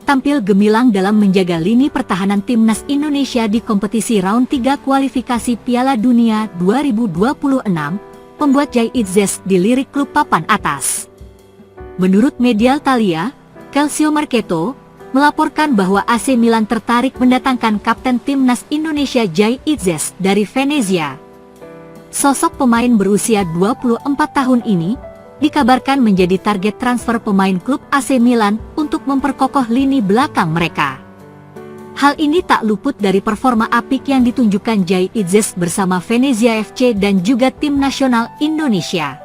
tampil gemilang dalam menjaga lini pertahanan timnas Indonesia di kompetisi round 3 kualifikasi Piala Dunia 2026, membuat Jai Itzes dilirik klub papan atas. Menurut media Italia, Calcio Mercato melaporkan bahwa AC Milan tertarik mendatangkan kapten timnas Indonesia Jai Itzes dari Venezia. Sosok pemain berusia 24 tahun ini dikabarkan menjadi target transfer pemain klub AC Milan untuk memperkokoh lini belakang mereka. Hal ini tak luput dari performa apik yang ditunjukkan Jai Itzes bersama Venezia FC dan juga tim nasional Indonesia.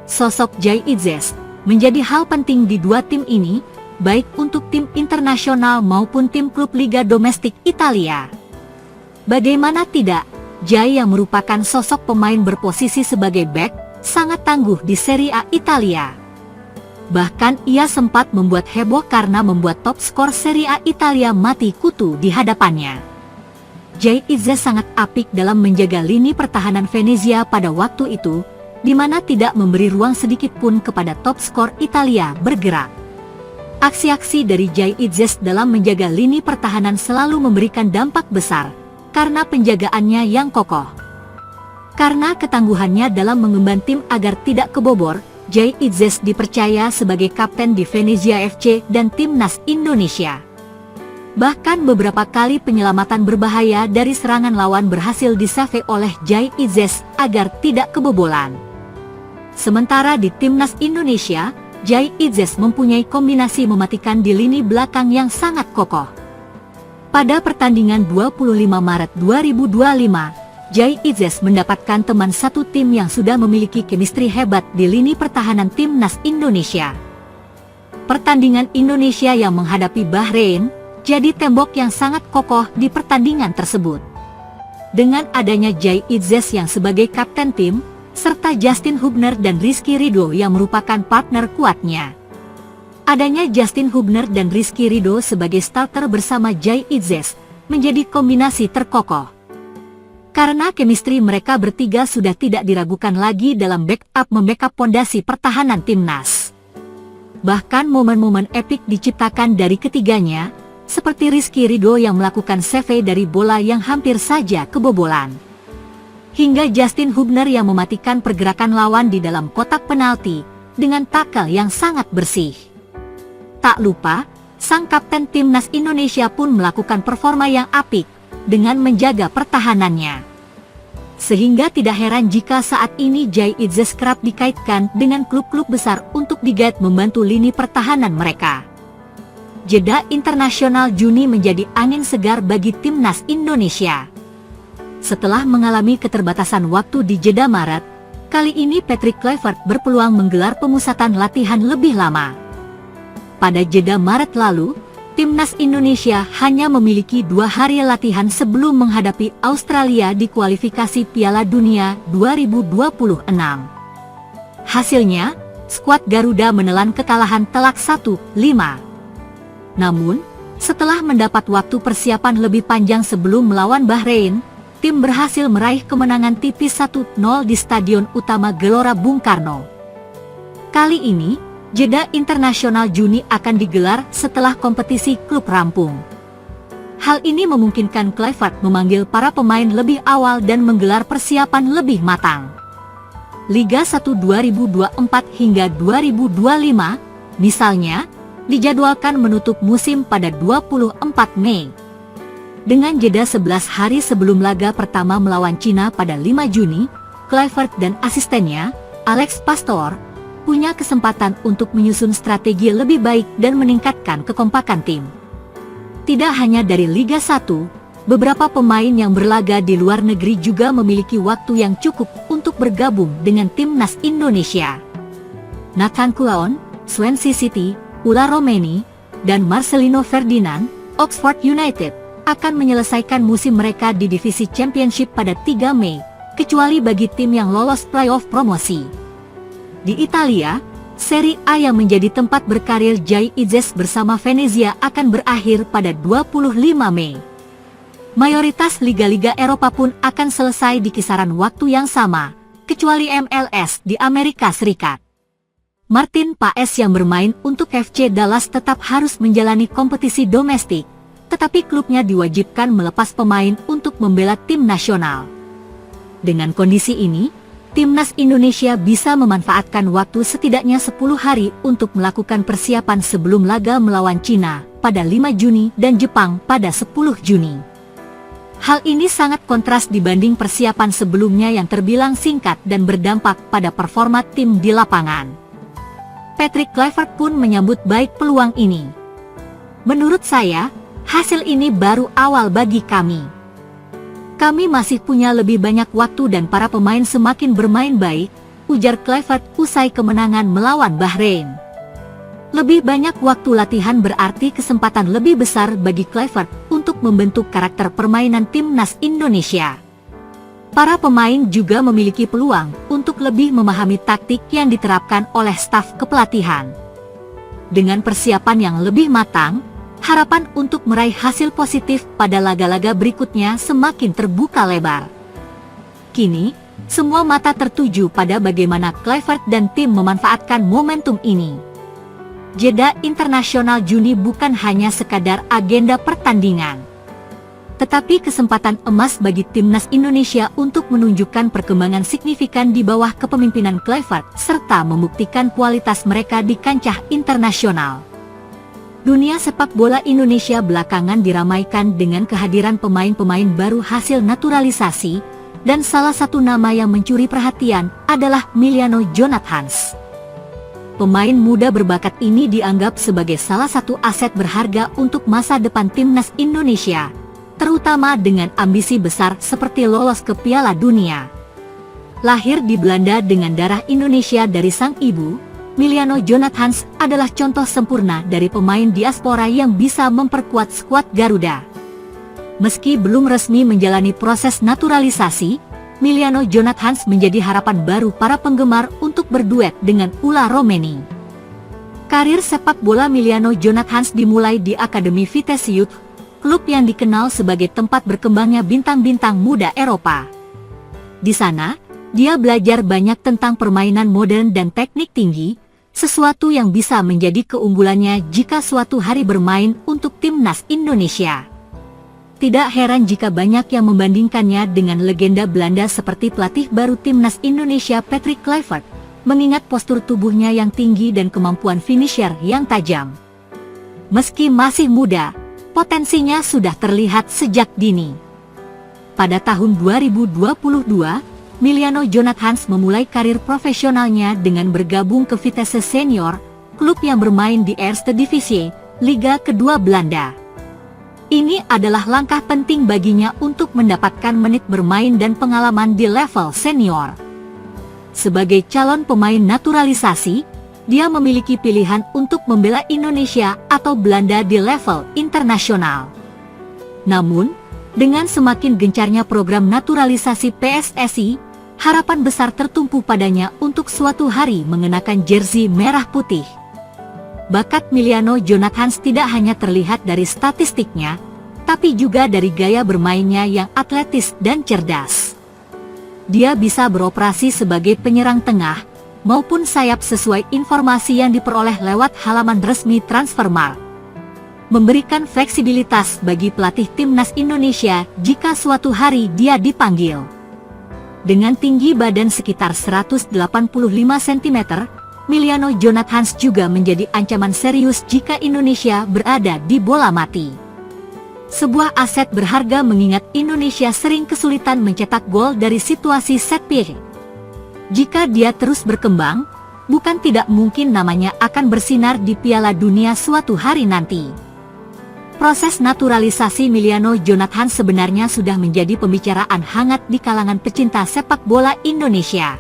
Sosok Jai Itzes menjadi hal penting di dua tim ini, baik untuk tim internasional maupun tim klub Liga Domestik Italia. Bagaimana tidak, Jai yang merupakan sosok pemain berposisi sebagai bek, sangat tangguh di Serie A Italia. Bahkan ia sempat membuat heboh karena membuat top skor Serie A Italia mati kutu di hadapannya. Jai Itzes sangat apik dalam menjaga lini pertahanan Venezia pada waktu itu, di mana tidak memberi ruang sedikit pun kepada top skor Italia bergerak. Aksi-aksi dari Jai Itzes dalam menjaga lini pertahanan selalu memberikan dampak besar, karena penjagaannya yang kokoh. Karena ketangguhannya dalam mengemban tim agar tidak kebobor, Jai Itzes dipercaya sebagai kapten di Venezia FC dan timnas Indonesia. Bahkan beberapa kali penyelamatan berbahaya dari serangan lawan berhasil disave oleh Jai Itzes agar tidak kebobolan. Sementara di timnas Indonesia, Jai Itzes mempunyai kombinasi mematikan di lini belakang yang sangat kokoh. Pada pertandingan 25 Maret 2025, Jai Itzes mendapatkan teman satu tim yang sudah memiliki chemistry hebat di lini pertahanan timnas Indonesia. Pertandingan Indonesia yang menghadapi Bahrain jadi tembok yang sangat kokoh di pertandingan tersebut. Dengan adanya Jai Itzes yang sebagai kapten tim, serta Justin Hubner dan Rizky Ridho yang merupakan partner kuatnya. Adanya Justin Hubner dan Rizky Ridho sebagai starter bersama Jai Itzes menjadi kombinasi terkokoh. Karena chemistry mereka bertiga sudah tidak diragukan lagi dalam membackup pondasi pertahanan timnas. Bahkan momen-momen epik diciptakan dari ketiganya, seperti Rizky Ridho yang melakukan save dari bola yang hampir saja kebobolan. Hingga Justin Hubner yang mematikan pergerakan lawan di dalam kotak penalti dengan tackle yang sangat bersih. Tak lupa, sang kapten timnas Indonesia pun melakukan performa yang apik dengan menjaga pertahanannya. Sehingga tidak heran jika saat ini Jai Itzes kerap dikaitkan dengan klub-klub besar untuk digait membantu lini pertahanan mereka. Jeda internasional Juni menjadi angin segar bagi timnas Indonesia. Setelah mengalami keterbatasan waktu di jeda Maret, kali ini Patrick Kluivert berpeluang menggelar pemusatan latihan lebih lama. Pada jeda Maret lalu, timnas Indonesia hanya memiliki 2 hari latihan sebelum menghadapi Australia di kualifikasi Piala Dunia 2026. Hasilnya, skuad Garuda menelan kekalahan telak 1-5. Namun, setelah mendapat waktu persiapan lebih panjang sebelum melawan Bahrain, tim berhasil meraih kemenangan tipis 1-0 di Stadion Utama Gelora Bung Karno. Kali ini, jeda internasional Juni akan digelar setelah kompetisi klub rampung. Hal ini memungkinkan Kluivert memanggil para pemain lebih awal dan menggelar persiapan lebih matang. Liga 1 2024 hingga 2025, misalnya, dijadwalkan menutup musim pada 24 Mei. Dengan jeda 11 hari sebelum laga pertama melawan Cina pada 5 Juni, Kluivert dan asistennya, Alex Pastor, punya kesempatan untuk menyusun strategi lebih baik dan meningkatkan kekompakan tim. Tidak hanya dari Liga 1, beberapa pemain yang berlaga di luar negeri juga memiliki waktu yang cukup untuk bergabung dengan timnas Indonesia. Nathan Coulon, Swansea City, Ula Romeni, dan Marcelino Ferdinand, Oxford United, akan menyelesaikan musim mereka di divisi Championship pada 3 Mei, kecuali bagi tim yang lolos playoff promosi. Di Italia, Serie A yang menjadi tempat berkarir Jai Itzes bersama Venezia akan berakhir pada 25 Mei. Mayoritas liga-liga Eropa pun akan selesai di kisaran waktu yang sama, kecuali MLS di Amerika Serikat. Martin Paes yang bermain untuk FC Dallas tetap harus menjalani kompetisi domestik, tetapi klubnya diwajibkan melepas pemain untuk membela tim nasional. Dengan kondisi ini, Timnas Indonesia bisa memanfaatkan waktu setidaknya 10 hari untuk melakukan persiapan sebelum laga melawan Cina pada 5 Juni dan Jepang pada 10 Juni. Hal ini sangat kontras dibanding persiapan sebelumnya yang terbilang singkat dan berdampak pada performa tim di lapangan. Patrick Kluivert pun menyambut baik peluang ini. Menurut saya, hasil ini baru awal bagi kami. Kami masih punya lebih banyak waktu dan para pemain semakin bermain baik, ujar Kluivert usai kemenangan melawan Bahrain. Lebih banyak waktu latihan berarti kesempatan lebih besar bagi Kluivert untuk membentuk karakter permainan Timnas Indonesia. Para pemain juga memiliki peluang untuk lebih memahami taktik yang diterapkan oleh staf kepelatihan. Dengan persiapan yang lebih matang, harapan untuk meraih hasil positif pada laga-laga berikutnya semakin terbuka lebar. Kini, semua mata tertuju pada bagaimana Kluivert dan tim memanfaatkan momentum ini. Jeda internasional Juni bukan hanya sekadar agenda pertandingan, tetapi kesempatan emas bagi Timnas Indonesia untuk menunjukkan perkembangan signifikan di bawah kepemimpinan Kluivert serta membuktikan kualitas mereka di kancah internasional. Dunia sepak bola Indonesia belakangan diramaikan dengan kehadiran pemain-pemain baru hasil naturalisasi, dan salah satu nama yang mencuri perhatian adalah Emiliano Jonathans. Pemain muda berbakat ini dianggap sebagai salah satu aset berharga untuk masa depan Timnas Indonesia, terutama dengan ambisi besar seperti lolos ke Piala Dunia. Lahir di Belanda dengan darah Indonesia dari sang ibu, Emiliano Jonathans adalah contoh sempurna dari pemain diaspora yang bisa memperkuat skuad Garuda. Meski belum resmi menjalani proses naturalisasi, Emiliano Jonathans menjadi harapan baru para penggemar untuk berduet dengan Ula Romeni. Karir sepak bola Emiliano Jonathans dimulai di Akademi Vitesse Youth, klub yang dikenal sebagai tempat berkembangnya bintang-bintang muda Eropa. Di sana, dia belajar banyak tentang permainan modern dan teknik tinggi, sesuatu yang bisa menjadi keunggulannya jika suatu hari bermain untuk Timnas Indonesia. Tidak heran jika banyak yang membandingkannya dengan legenda Belanda seperti pelatih baru Timnas Indonesia Patrick Kluivert, mengingat postur tubuhnya yang tinggi dan kemampuan finisher yang tajam. Meski masih muda, potensinya sudah terlihat sejak dini. Pada tahun 2022, Emiliano Jonathans memulai karir profesionalnya dengan bergabung ke Vitesse Senior, klub yang bermain di Eerste Divisie, Liga kedua Belanda. Ini adalah langkah penting baginya untuk mendapatkan menit bermain dan pengalaman di level senior. Sebagai calon pemain naturalisasi, dia memiliki pilihan untuk membela Indonesia atau Belanda di level internasional. Namun, dengan semakin gencarnya program naturalisasi PSSI, harapan besar tertumpu padanya untuk suatu hari mengenakan jersey merah putih. Bakat Emiliano Jonathans tidak hanya terlihat dari statistiknya, tapi juga dari gaya bermainnya yang atletis dan cerdas. Dia bisa beroperasi sebagai penyerang tengah maupun sayap sesuai informasi yang diperoleh lewat halaman resmi Transfermarkt, memberikan fleksibilitas bagi pelatih Timnas Indonesia jika suatu hari dia dipanggil. Dengan tinggi badan sekitar 185 cm, Emiliano Jonathans juga menjadi ancaman serius jika Indonesia berada di bola mati. Sebuah aset berharga mengingat Indonesia sering kesulitan mencetak gol dari situasi set piece. Jika dia terus berkembang, bukan tidak mungkin namanya akan bersinar di Piala Dunia suatu hari nanti. Proses naturalisasi Emiliano Jonathans sebenarnya sudah menjadi pembicaraan hangat di kalangan pecinta sepak bola Indonesia.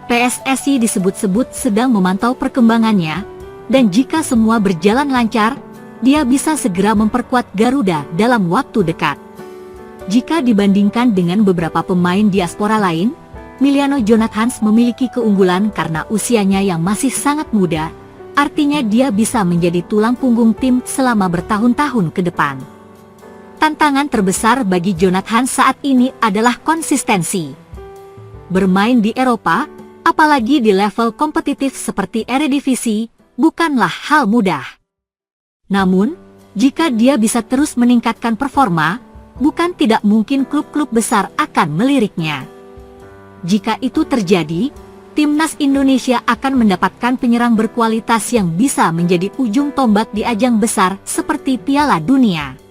PSSI disebut-sebut sedang memantau perkembangannya, dan jika semua berjalan lancar, dia bisa segera memperkuat Garuda dalam waktu dekat. Jika dibandingkan dengan beberapa pemain diaspora lain, Emiliano Jonathans memiliki keunggulan karena usianya yang masih sangat muda, artinya dia bisa menjadi tulang punggung tim selama bertahun-tahun ke depan. Tantangan terbesar bagi Jonathans saat ini adalah konsistensi. Bermain di Eropa, apalagi di level kompetitif seperti Eredivisie, bukanlah hal mudah. Namun, jika dia bisa terus meningkatkan performa, bukan tidak mungkin klub-klub besar akan meliriknya. Jika itu terjadi, timnas Indonesia akan mendapatkan penyerang berkualitas yang bisa menjadi ujung tombak di ajang besar seperti Piala Dunia.